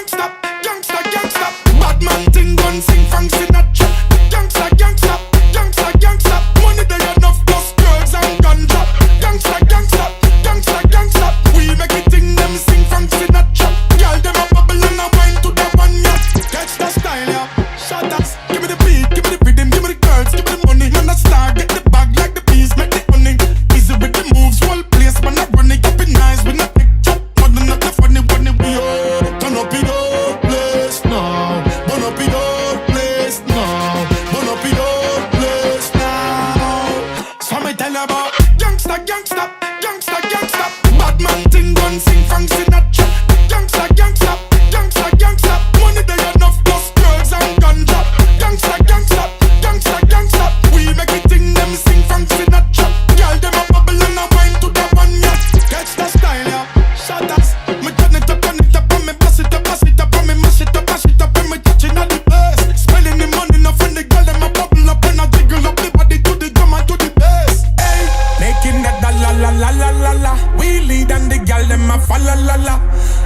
gangsta, gangsta, gangsta. Bad man thing gun sing from Sinatra. Gangsta, gangsta, gangsta, gangsta. Money they enough plus girls and ganja. Gangsta, gangsta, gangsta, gangsta. We make it thing them sing from Sinatra. Girl them a bubble and a wine to the one yeah. Catch the style yeah. Shot us. Give me the beat, give me the rhythm, give me the girls, give me the money. Man a star, get the bag like the bees, make the money. Busy with the moves, whole place, man a run it up in nice. We not take chop, mother not the funny we all turn up in old place now. Burn up in old place now. Burn up in old place now. So me tell you about gangsta, gangsta, gangsta, gangsta. Bad man thing gun sing from Sinatra. Gangsta, gangsta, gangsta, gangsta. Money they enough plus girls and ganja. Gangsta, gangsta, gangsta, gangsta. We make it thing them sing from Sinatra. Girl them a bubble and a wine to the one yeah. Catch the style yeah. Shut us. Me turn it up and me bust it up and me mash it up and me touching all the bass. Spending the money enough and the girl them a bubble up and a jiggle up the body to the drum and to the bass. Hey, making that la la la la la la la. We lead and the girl them a follow la la.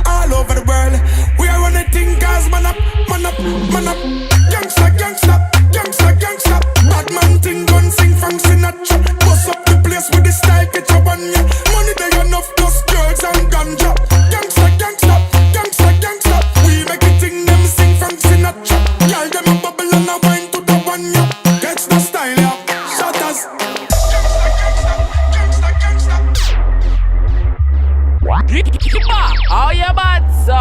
All over the world, we are running things cause man up, man up, man up. Gangsta, gangsta, gangsta, gangsta. Bad man thing gun sing from Sinatra. Bust up the place with the style, get your one yeah. Money they enough plus girls and ganja. Gangsta, gangsta, gangsta, gangsta. We make it thing them sing from Sinatra. Girl them a bubble and a wine to the one yeah. Catch the style yeah. Shot us. Kybba, how you bad so?